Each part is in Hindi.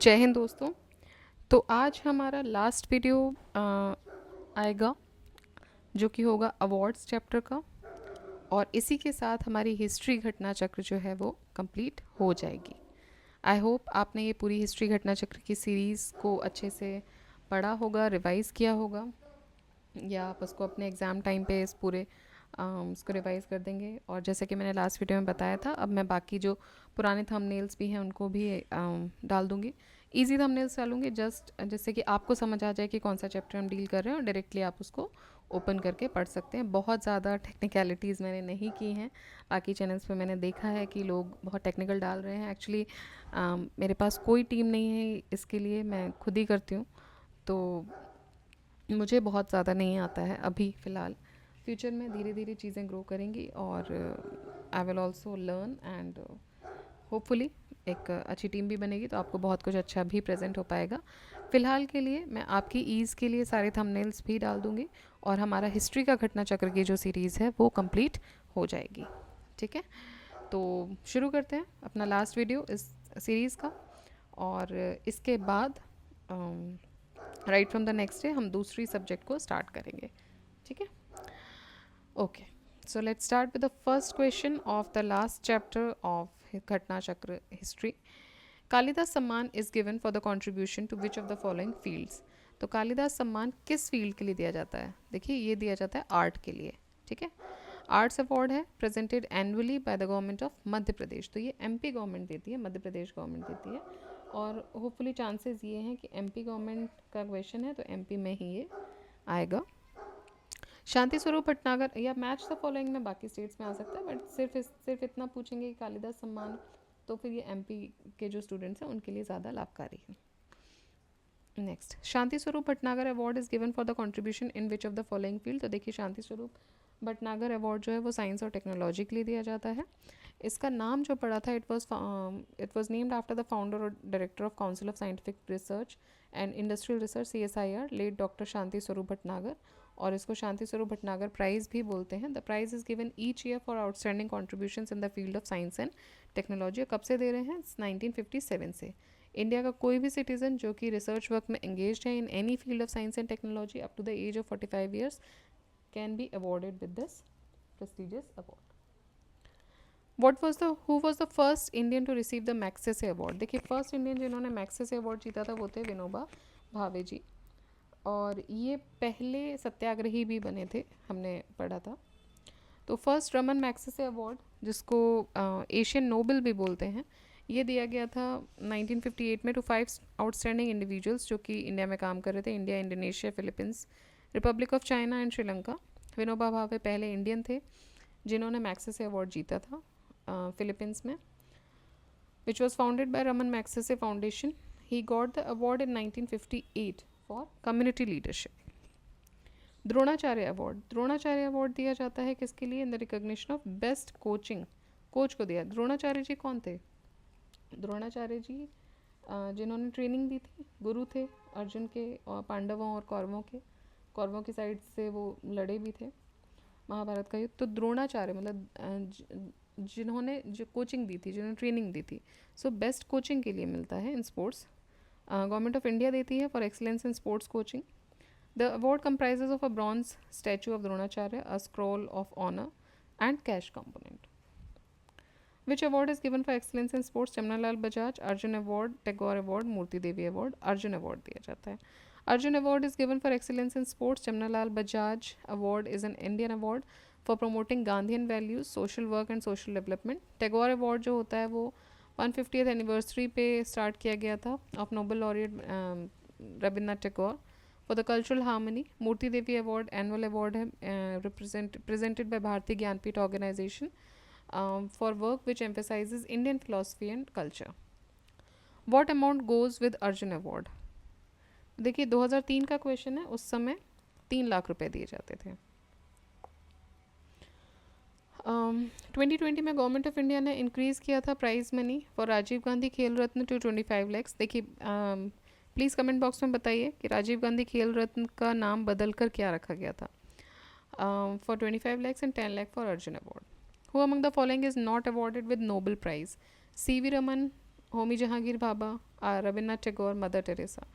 जय हिंद दोस्तों। तो आज हमारा लास्ट वीडियो आएगा जो कि होगा अवार्ड्स चैप्टर का, और इसी के साथ हमारी हिस्ट्री घटना चक्र जो है वो कंप्लीट हो जाएगी। आई होप आपने ये पूरी हिस्ट्री घटना चक्र की सीरीज़ को अच्छे से पढ़ा होगा, रिवाइज़ किया होगा, या आप उसको अपने एग्ज़ाम टाइम पे इस पूरे उसको रिवाइज़ कर देंगे। और जैसे कि मैंने लास्ट वीडियो में बताया था, अब मैं बाकी जो पुराने थंबनेल्स भी हैं उनको भी डाल दूँगी। इजी थंबनेल्स डालूँगी जस्ट जिससे कि आपको समझ आ जाए कि कौन सा चैप्टर हम डील कर रहे हैं, और डायरेक्टली आप उसको ओपन करके पढ़ सकते हैं। बहुत ज़्यादा टेक्निकलिटीज़ मैंने नहीं की हैं। बाकी चैनल्स पे मैंने देखा है कि लोग बहुत टेक्निकल डाल रहे हैं। एक्चुअली मेरे पास कोई टीम नहीं है इसके लिए, मैं खुद ही करती हूँ, तो मुझे बहुत ज़्यादा नहीं आता है अभी फ़िलहाल। फ्यूचर में धीरे धीरे चीज़ें ग्रो करेंगी, और I will also learn, and hopefully एक अच्छी टीम भी बनेगी तो आपको बहुत कुछ अच्छा भी प्रेजेंट हो पाएगा। फ़िलहाल के लिए मैं आपकी ईज़ के लिए सारे थंबनेल्स भी डाल दूँगी, और हमारा हिस्ट्री का घटना चक्र की जो सीरीज़ है वो कंप्लीट हो जाएगी। ठीक है, तो शुरू करते हैं अपना लास्ट वीडियो इस सीरीज़ का, और इसके बाद right from the next day हम दूसरी सब्जेक्ट को स्टार्ट करेंगे। ठीक है, okay. So let's start with the first question of the last chapter of Ghatna Chakra history. Kalidas Samman is given for the contribution to which of the following fields. तो कालिदास सम्मान किस फील्ड के लिए दिया जाता है? देखिए, ये दिया जाता है आर्ट के लिए। ठीक है, आर्ट्स अवार्ड है, presented annually by the government of Madhya Pradesh. तो ये एमपी गवर्नमेंट देती है, मध्य प्रदेश गवर्नमेंट देती है, और होपफुली चांसेस ये हैं कि एमपी गवर्नमेंट का क्वेश्चन है तो एमपी में ही ये आएगा। शांति स्वरूप भटनागर, या मैच द फॉलोइंग में बाकी स्टेट्स में आ सकता है, बट सिर्फ इतना पूछेंगे कि कालिदास सम्मान, तो फिर ये एमपी के जो स्टूडेंट्स हैं उनके लिए ज़्यादा लाभकारी है। Next, Shanti Swarup Bhatnagar award is given for the contribution in which of the following field. तो देखिए, शांति स्वरूप भटनागर अवार्ड जो है वो साइंस और टेक्नोलॉजी के लिए दिया जाता है। इसका नाम जो पड़ा था, it was named after the founder और director of council of scientific research and industrial research CSIR, late doctor Shanti Swarup Bhatnagar, और इसको शांति स्वरूप भटनागर प्राइज़ भी बोलते हैं। The prize is given each year for outstanding contributions in the field of science and technology. कब से दे रहे हैं? 1957 से। इंडिया का कोई भी सिटीजन जो कि रिसर्च वर्क में एंगेज है in any field of science and technology up to the age of 45 years can be awarded with this prestigious award. Who was the first Indian to receive the Magsaysay award? देखिए, फर्स्ट इंडियन जिन्होंने मैक्सेसे अवार्ड जीता था वो थे विनोबा भावे जी, और ये पहले सत्याग्रही भी बने थे, हमने पढ़ा था। तो फर्स्ट रमन मैक्सेसे अवार्ड, जिसको एशियन नोबल भी बोलते हैं, ये दिया गया था 1958 में टू 5 आउटस्टैंडिंग इंडिविजुअल्स जो कि इंडिया में काम कर रहे थे। India, Indonesia, Philippines, Republic of China and Sri Lanka. Vinoba Bhave पहले इंडियन थे जिन्होंने मैक्सेसे अवार्ड जीता था फिलीपींस में, which was founded by Raman Magsaysay foundation. He got the award in 1958 for community leadership. Dronacharya award, Dronacharya award दिया जाता है किसके लिए? In the recognition of best coaching, coach को दिया। द्रोणाचार्य जी कौन थे? द्रोणाचार्य जी जिन्होंने ट्रेनिंग दी थी, गुरु थे अर्जुन के, और पांडवों और कौरवों के, कौरवों की साइड से वो लड़े भी थे महाभारत का युद्ध। तो द्रोणाचार्य मतलब जिन्होंने जो कोचिंग दी थी, जिन्होंने ट्रेनिंग दी थी। सो बेस्ट कोचिंग के लिए मिलता है in sports. Government of India देती है for excellence in sports coaching. The award comprises of a bronze statue of Dronacharya, a scroll of honor, and cash component. Which award is given for excellence in sports? Jamnalal Bajaj, Arjun Award, Tagore Award, Murti Devi Award, Arjun Award दिया जाता है। Arjun Award is given for excellence in sports. Jamnalal Bajaj Award is an Indian award for promoting Gandhian values, social work and social development. Tagore Award जो होता है वो 150th एनिवर्सरी पे स्टार्ट किया गया था of Nobel laureate Rabindranath Tagore for the cultural harmony. Murti Devi award annual award है, presented by Bharatiya Jnanpith organisation for work which emphasises Indian philosophy and culture. What amount goes with Arjuna award? देखिए, 2003 का क्वेश्चन है, उस समय 3 लाख रुपए दिए जाते थे। 2020 में गवर्नमेंट ऑफ इंडिया ने इंक्रीज़ किया था prize money for Rajiv Gandhi Khel Ratna to 25 lakhs. देखिए, प्लीज़ कमेंट बॉक्स में बताइए कि राजीव गांधी खेल रत्न का नाम बदल कर क्या रखा गया था। For 25 lakhs and 10 lakh for Arjuna award. Who among the following is not awarded with Nobel prize? C V Raman, Homi Jehangir Bhabha, Rabindranath Tagore, Mother Teresa.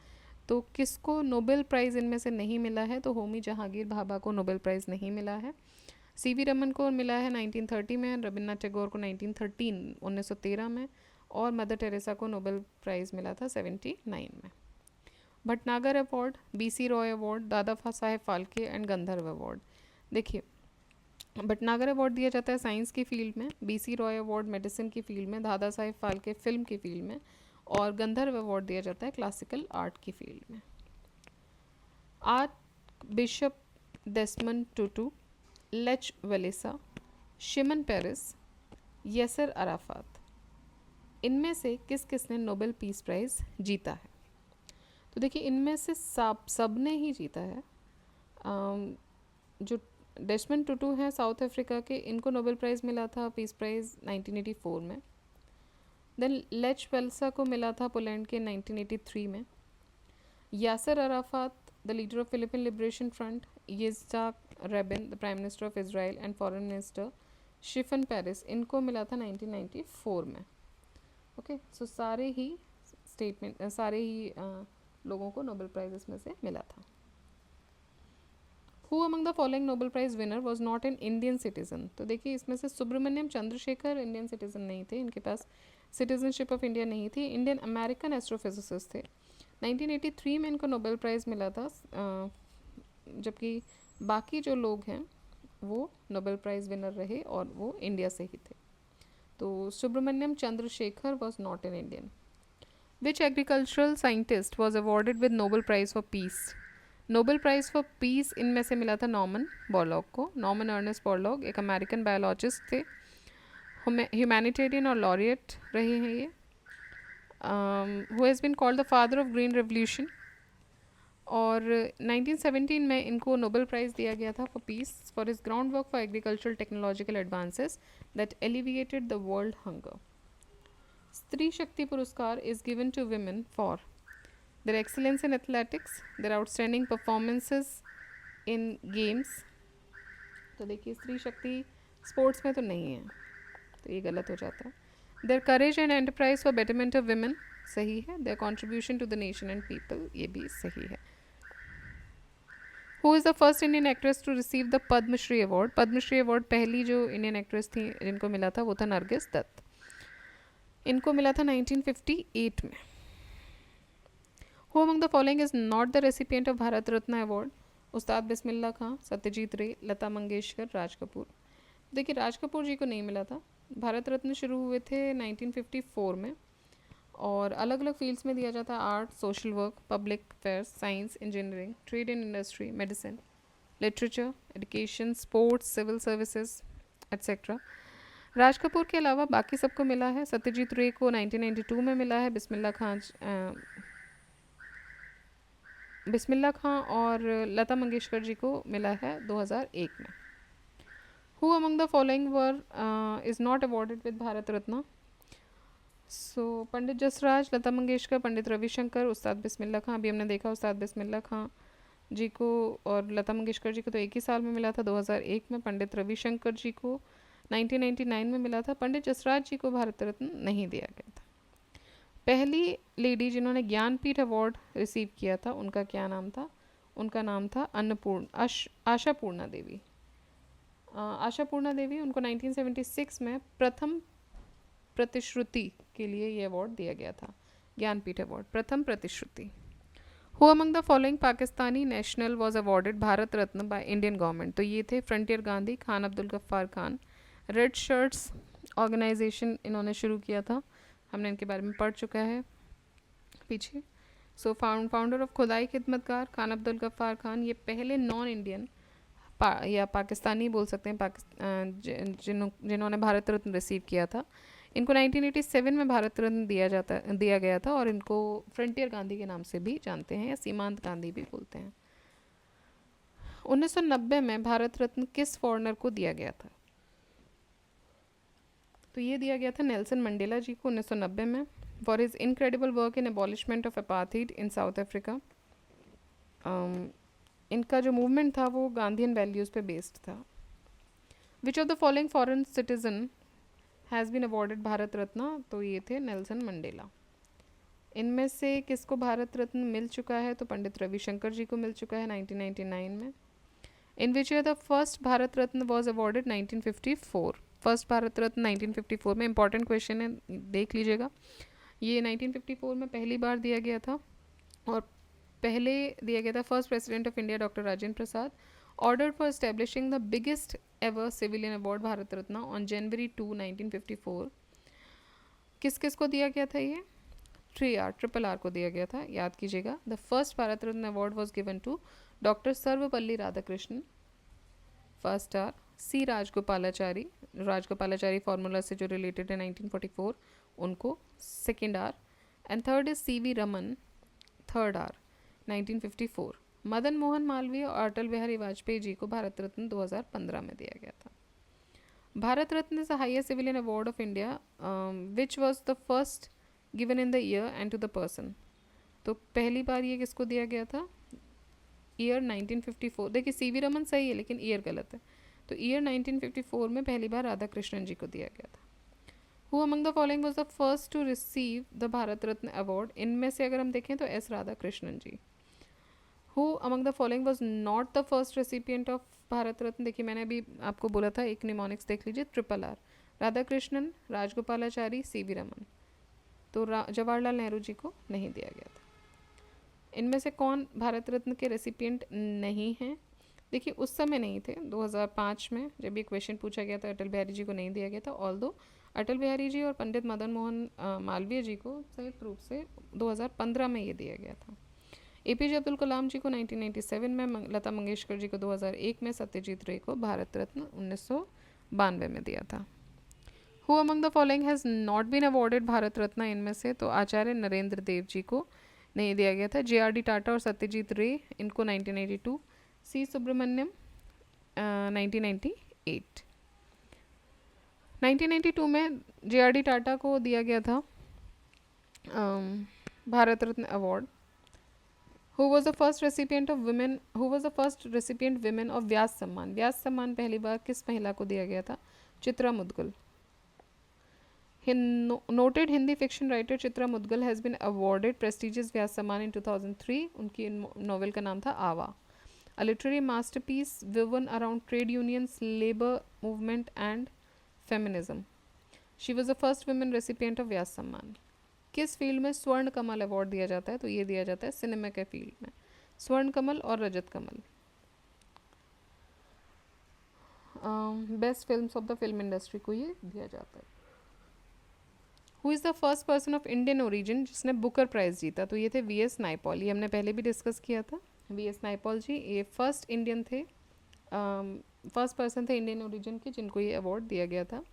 तो किसको नोबेल प्राइज़ इनमें से नहीं मिला है? तो होमी जहांगीर भाभा को नोबेल प्राइज़ नहीं मिला है। सीवी रमन को मिला है 1930 में, रविन्द्रनाथ टैगोर को 1913 में, और मदर टेरेसा को नोबेल प्राइज़ मिला था 79 में। Bhatnagar award, BC Roy award, दादा Saheb Phalke and Gandharva award. देखिए, भटनागर अवार्ड दिया जाता है साइंस की फील्ड में, बीसी रॉय अवार्ड मेडिसिन की फील्ड में, दादा साहेब फाल्के फिल्म की फील्ड में, और गंधर्व अवार्ड दिया जाता है क्लासिकल आर्ट की फील्ड में। Archbishop Desmond Tutu, Lech Walesa, Shimon Peres, Yasser Arafat, इनमें से किस किस ने नोबेल पीस प्राइज़ जीता है? तो देखिए, इनमें से सब ने ही जीता है। जो डेस्मंड टुटू हैं साउथ अफ्रीका के, इनको नोबेल प्राइज़ मिला था पीस प्राइज़ 1984 में। देन लेच वेल्सा को मिला था पोलैंड के 1983 में। Yasser Arafat, the leader of Palestine liberation front, Yitzhak Rabin, the prime minister of Israel and foreign minister, Shimon Peres, इनको मिला था 1994 में। ओके, सो सारे ही लोगों को नोबेल प्राइज़ इसमें से मिला था। Who among the following Nobel prize winner was not an Indian citizen? तो देखिए, इसमें से सुब्रमण्यम चंद्रशेखर इंडियन सिटीजन नहीं थे, इनके पास सिटीजनशिप ऑफ इंडिया नहीं थी। इंडियन अमेरिकन एस्ट्रोफिजिसिस्ट थे। 1983 में इनको नोबेल प्राइज़ मिला था, जबकि बाकी जो लोग हैं वो नोबेल प्राइज़ विनर रहे और वो इंडिया से ही थे। तो Subrahmanyan Chandrasekhar was not an Indian. Which agricultural scientist was awarded with Nobel prize for peace? Nobel prize for peace इनमें से मिला था नॉर्मन बोरलॉग को। नॉर्मन अर्नेस्ट बोरलॉग एक अमेरिकन बायोलॉजिस्ट थे, ह्यूमैनिटेरियन और लॉरिएट रहे हैं ये। Who has been called the father of green revolution. और 1917 में इनको नोबेल प्राइज़ दिया गया था for peace for his ground work for agricultural technological advances that alleviated the world hunger. Stree Shakti Puraskar is given to women for their excellence in athletics, their outstanding performances in games। तो देखिए, स्त्री शक्ति स्पोर्ट्स में तो नहीं है, तो ये गलत हो जाता है। their courage and enterprise for betterment of women, सही है। their contribution to the nation and people, ये भी सही है। who is the first Indian actress to receive the Padma Shri award? Padma Shri award पहली जो इंडियन एक्ट्रेस थी जिनको मिला था वो था नरगिस दत्त, इनको मिला था 1958 में। Who among the following is not the recipient of Bharat Ratna award? उस्ताद बिस्मिल्लाह खां, सत्यजीत रे, लता मंगेशकर, राज कपूर। देखिए, राज कपूर जी को नहीं मिला था। भारत रत्न शुरू हुए थे 1954 में, और अलग अलग फील्ड्स में दिया जाता है, art, social work, public affairs, science, engineering, trade and industry, medicine, literature, education, sports, civil services etcetera. Raj Kapoor के अलावा बाकी सबको मिला है। सत्यजीत रे को 1992 में मिला है, बिस्मिल्लाह खां और लता मंगेशकर जी को मिला है 2001 में। Who among the following were is not awarded with Bharat Ratna? So Pandit Jasraj, Lata Mangeshkar, Pandit Ravishankar, Ustad Bismillah खां। अभी हमने देखा उस्ताद बिस्मिल्लाह खां जी को और लता मंगेशकर जी को तो एक ही साल में मिला था, 2001 में। पंडित रविशंकर जी को 1999 में मिला था। पंडित जसराज जी को भारत रत्न नहीं दिया गया था। पहली लेडी जिन्होंने ज्ञानपीठ अवार्ड रिसीव किया था, उनका क्या नाम था? उनका नाम था आशापूर्णा देवी। आशापूर्णा देवी, उनको 1976 में प्रथम प्रतिश्रुति के लिए ये अवार्ड दिया गया था, Jnanpith award, Pratham Pratishruti. Who among the following Pakistani national was awarded Bharat Ratna by Indian government? तो ये थे frontier Gandhi, Khan Abdul Ghaffar Khan. Red shirts organisation इन्होंने शुरू किया था, हमने इनके बारे में पढ़ चुका है पीछे। सो फाउंडर ऑफ खुदाई खिदमतगार खान अब्दुल गफ्फार खान, ये पहले नॉन इंडियन या पाकिस्तानी बोल सकते हैं जिन्होंने भारत रत्न रिसीव किया था। इनको 1987 में भारत रत्न दिया गया था, और इनको फ्रंटियर गांधी के नाम से भी जानते हैं या सीमांत गांधी भी बोलते हैं। 1990 में भारत रत्न किस फॉरेनर को दिया गया था? तो ये दिया गया था नेल्सन मंडेला जी को 1990 में, for his incredible work in abolishment of apartheid in South Africa. इनका जो मूवमेंट था वो गांधीयन वैल्यूज़ पे बेस्ड था। Which of the following foreign citizen has been awarded Bharat Ratna, तो ये थे नेल्सन मंडेला। इनमें से किसको भारत रत्न मिल चुका है, तो पंडित रविशंकर जी को मिल चुका है 1999 में। In which year the first Bharat Ratna was awarded, 1954। First Bharat Ratna 1954 में, इंपॉर्टेंट क्वेश्चन है, देख लीजिएगा। ये 1954 में पहली बार दिया गया था, और पहले दिया गया था first president of India doctor Rajendra Prasad, ordered for establishing the biggest ever civilian award Bharat Ratna on January 2, 1954। किस किस को दिया गया था ये? ट्रिपल आर को दिया गया था, याद कीजिएगा। The first Bharat Ratna award was given to doctor Sarvepalli Radhakrishnan, first R. C Rajagopalachari formula से जो रिलेटेड है 1944, उनको second R. And third is C V Raman, third R 1954। Madan Mohan Malaviya और अटल बिहारी वाजपेयी जी को भारत रत्न 2015 में दिया गया था। Bharat Ratna is the highest civilian award of India which was the first given in the year and to the person. तो पहली बार ये किसको दिया गया था? ईयर 1954। देखिए सी वी रमन सही है लेकिन ईयर गलत है, तो ईयर 1954 में पहली बार राधा कृष्णन जी को दिया गया था। Who among the following was the first to receive the Bharat Ratna award? इनमें से अगर हम देखें तो S Radhakrishnan ji. Who among the following was not the first recipient of Bharat Ratna? देखिए मैंने अभी आपको बोला था, एक निमोनिक्स देख लीजिए, triple R, Radhakrishnan, Rajagopalachari, C V Raman. तो जवाहरलाल नेहरू जी को नहीं दिया गया था। इनमें से कौन भारत रत्न के रेसिपिएंट नहीं हैं? देखिए उस समय नहीं थे, 2005 में जब ये क्वेश्चन पूछा गया था अटल बिहारी जी को नहीं दिया गया था, ऑल्दो अटल बिहारी जी और पंडित मदन मोहन मालवीय जी को संयुक्त रूप से 2015 में ये दिया गया था। एपीजे अब्दुल कलाम जी को 1997 में, लता मंगेशकर जी को 2001 में, सत्यजीत रे को भारत रत्न 1992 में दिया था। Who among the following has not been awarded Bharat Ratna? इनमें से तो आचार्य नरेंद्र देव जी को नहीं दिया गया था, जे.आर.डी. टाटा और सत्यजीत रे इनको 1992, सी सुब्रमण्यम 1998। 1992 में जे.आर.डी. टाटा को दिया गया था Bharat Ratna award. Who was the first recipient of women, who was the first recipient women of Vyas Samman? Vyas सम्मान पहली बार किस महिला को दिया गया था? Chitra Mudgal. Noted Hindi fiction writer Chitra Mudgal has been awarded prestigious व्यास सम्मान in 2003। उनकी नॉवेल का नाम था आवा। A literary masterpiece woven around trade unions, labor movement and feminism. She was the first women recipient of व्यास सम्मान। किस फील्ड में स्वर्ण कमल अवार्ड दिया जाता है? तो ये दिया जाता है सिनेमा के फील्ड में, स्वर्ण कमल और Rajat Kamal. Best films of the film industry को ये दिया जाता है। Who is the first person of Indian origin जिसने बुकर प्राइज़ जीता? तो ये थे वी.एस. नायपॉल। ये हमने पहले भी डिस्कस किया था। वी.एस. नायपॉल जी ये फर्स्ट इंडियन थे, फर्स्ट पर्सन थे इंडियन ओरिजिन के जिनको ये अवार्ड दिया गया था।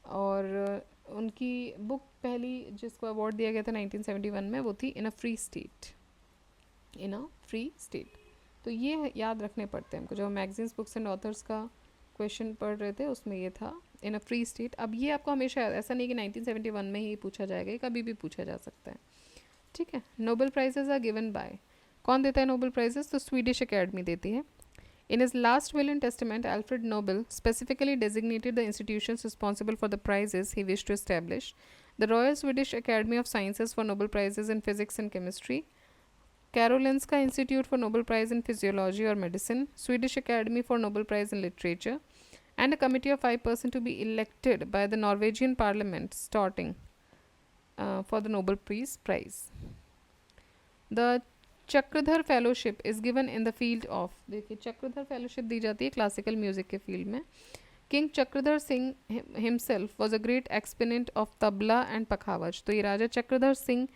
और उनकी बुक पहली जिसको अवार्ड दिया गया था 1971 में, वो थी in a free state, in a free state. तो ये याद रखने पड़ते हैं हमको, जब मैगजीन्स बुक्स एंड ऑथर्स का क्वेश्चन पढ़ रहे थे उसमें ये था इन अ फ्री स्टेट। अब ये आपको हमेशा, ऐसा नहीं कि 1971 में ही पूछा जाएगा, ये कभी भी पूछा जा सकता है, ठीक है। Nobel prizes are given by, कौन देता है नोबेल प्राइजेस? तो स्वीडिश अकेडमी देती है। In his last will and testament Alfred Nobel specifically designated the institutions responsible for the prizes he wish to establish, the Royal Swedish Academy of Sciences for Nobel prizes in physics and chemistry, Karolinska Institute for Nobel prize in physiology और medicine, Swedish academy for Nobel prize in literature, and a committee of 5 persons to be elected by the Norwegian Parliament starting for the Nobel Peace Prize. The Chakradhar fellowship is given in the field of, देखिए चक्रधर फेलोशिप दी जाती है क्लासिकल म्यूजिक के फील्ड में। King Chakradhar Singh himself was a great exponent of tabla and pakhawaj. तो ये राजा चक्रधर सिंह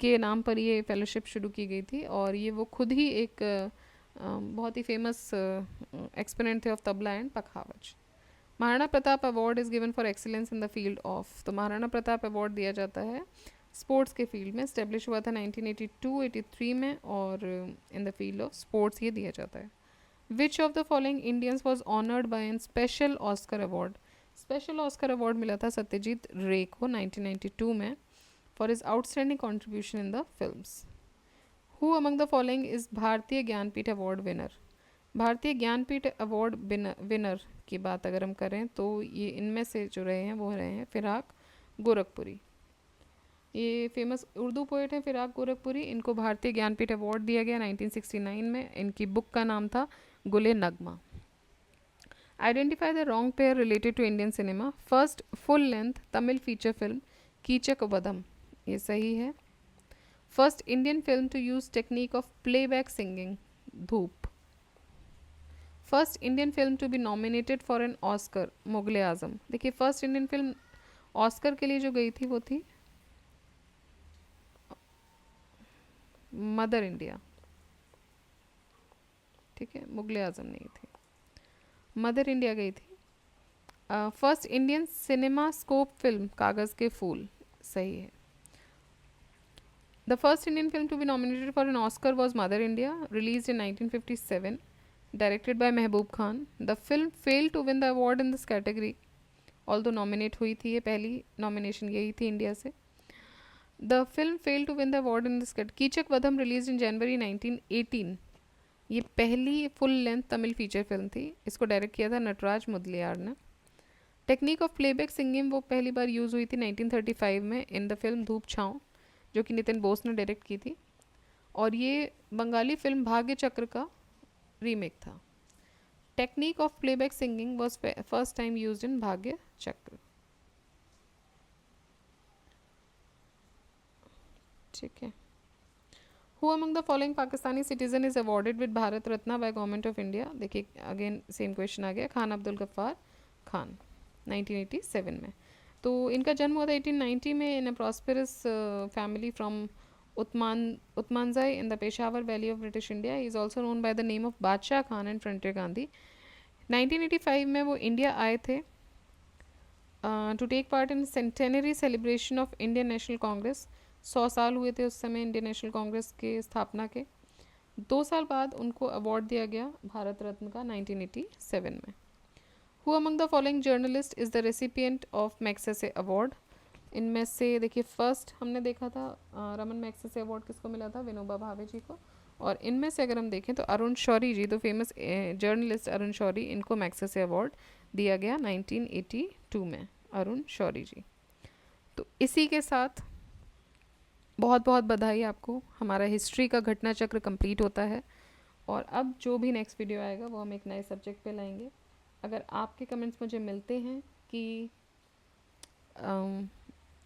के नाम पर ये फेलोशिप शुरू की गई थी, और ये वो खुद ही एक बहुत ही फेमस एक्सपोनेंट थे of tabla and pakhawaj. Maharana Pratap award is given for excellence in the field of, तो महाराणा प्रताप अवार्ड दिया जाता है स्पोर्ट्स के फील्ड में, स्टेब्लिश हुआ था 1982-83 में, और in the field of sports ये दिया जाता है। Which of the following Indians was honoured by an special Oscar award? Special Oscar award मिला था सत्यजीत रे को 1992 में for his outstanding contribution in the films. Who among the following is Bharatiya Jnanpith award winner? भारतीय ज्ञानपीठ अवार्ड विनर की बात अगर हम करें तो ये इनमें से जो रहे हैं वो रहे हैं फिराक गोरखपुरी। ये फेमस उर्दू पोइट हैं फिराक गोरखपुरी। इनको भारतीय ज्ञानपीठ अवार्ड दिया गया 1969 में। इनकी बुक का नाम था गुले नगमा। Identify the wrong pair related to Indian cinema. First full length Tamil feature film Keechaka Vadham, ये सही है। First Indian film to use technique of playback singing, Dhoop. First Indian film to be nominated for an Oscar, Mughal-e Azam. देखिए फर्स्ट इंडियन फिल्म ऑस्कर के लिए जो गई थी वो थी मदर इंडिया, ठीक है, मुगले आजम नहीं थी, मदर इंडिया गई थी। First Indian cinema scope film कागज़ के फूल, सही है। The first Indian film to be nominated for an Oscar was Mother India, released in 1957, directed by Mehboob Khan. The film failed to win the award in this category, although nominate हुई थी, ये पहली nomination यही थी इंडिया से। The film failed to win the award in this category. Kichaka वधम released in January 1918. ये पहली full length Tamil feature film थी। इसको डायरेक्ट किया था नटराज मुदलियार ने। टेक्निक ऑफ प्लेबैक सिंगिंग वो पहली बार यूज़ हुई थी 1935 में इन द फिल्म धूप छाँव, जो कि नितिन बोस ने डायरेक्ट की थी, और ये बंगाली फिल्म भाग्य चक्र का रीमेक था। Technique of playback singing was first time used in भाग्य चक्र, ठीक है। Who among the following Pakistani citizen is awarded with Bharat Ratna by government of India. देखिए अगेन सेम क्वेश्चन आ गया, खान अब्दुल गफ्फार खान 1987 में। तो इनका जन्म हुआ था 1890 में in a prosperous family from Utmanzai in the Peshawar valley of British India. He is also known by the name of Badshah Khan and frontier Gandhi. 1985 में वो इंडिया आए थे to take part in centenary celebration of Indian National Congress. 100 साल हुए थे उस समय इंडियन नेशनल कांग्रेस के स्थापना के। 2 साल बाद उनको अवार्ड दिया गया भारत रत्न का 1987 में। Who among the following journalist is the recipient of Magsaysay award. इनमें से देखिए फर्स्ट हमने देखा था रमन मैग्सेसे अवार्ड किसको मिला था, विनोबा भावे जी को। और इनमें से अगर हम देखें तो अरुण शौरी जी, तो फेमस जर्नलिस्ट अरुण शौरी, इनको मैग्सेसे अवार्ड दिया गया 1982 में, अरुण शौरी जी। तो इसी के साथ बहुत बहुत बधाई आपको, हमारा हिस्ट्री का घटना चक्र कंप्लीट होता है। और अब जो भी नेक्स्ट वीडियो आएगा वो हम एक नए सब्जेक्ट पे लाएंगे। अगर आपके कमेंट्स मुझे मिलते हैं कि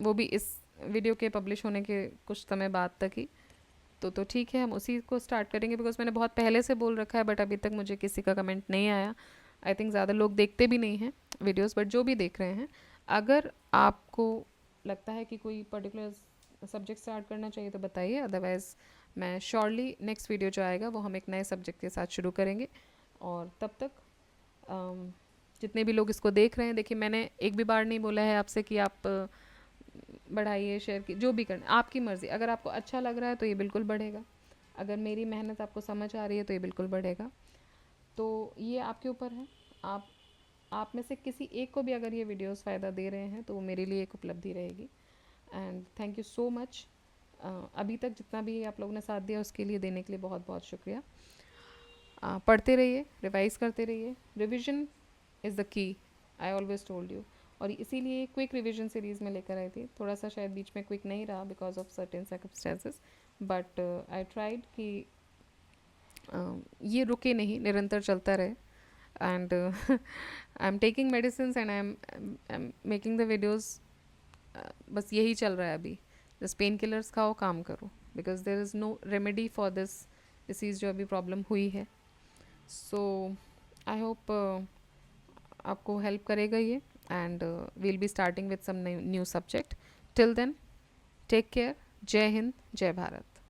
वो भी इस वीडियो के पब्लिश होने के कुछ समय बाद तक ही, तो ठीक है, हम उसी को स्टार्ट करेंगे। बिकॉज मैंने बहुत पहले से बोल रखा है बट अभी तक मुझे किसी का कमेंट नहीं आया। आई थिंक ज़्यादा लोग देखते भी नहीं हैं वीडियोस, बट जो भी देख रहे हैं, अगर आपको लगता है कि कोई पर्टिकुलर सब्जेक्ट स्टार्ट करना चाहिए तो बताइए, अदरवाइज़ मैं श्योरली नेक्स्ट वीडियो जो आएगा वो हम एक नए सब्जेक्ट के साथ शुरू करेंगे। और तब तक जितने भी लोग इसको देख रहे हैं, देखिए मैंने एक भी बार नहीं बोला है आपसे कि आप बढ़ाइए, शेयर की, जो भी करना आपकी मर्ज़ी। अगर आपको अच्छा लग रहा है तो ये बिल्कुल बढ़ेगा, अगर मेरी मेहनत आपको समझ आ रही है तो ये बिल्कुल बढ़ेगा। तो ये आपके ऊपर है, आप में से किसी एक को भी अगर ये वीडियोस फ़ायदा दे रहे हैं तो वो मेरे लिए एक उपलब्धि रहेगी। And thank you so much. अभी तक जितना भी आप लोगों ने साथ दिया उसके लिए, देने के लिए बहुत बहुत शुक्रिया। पढ़ते रहिए, रिवाइज़ करते रहिए, revision is the key, I always told you. और इसीलिए क्विक रिवीजन सीरीज़ में लेकर आई थी। थोड़ा सा शायद बीच में क्विक नहीं रहा because of certain circumstances, but I tried कि ये रुके नहीं, निरंतर चलता रहे। And I am taking medicine and I am making the videos. बस यही चल रहा है अभी, बस पेन किलर्स खाओ, काम करो, because there is no remedy for this disease जो अभी प्रॉब्लम हुई है। सो आई होप आपको हेल्प करेगा ये, and we'll be starting with some new subject. Till then, take care. Jai Hind, Jai Bharat.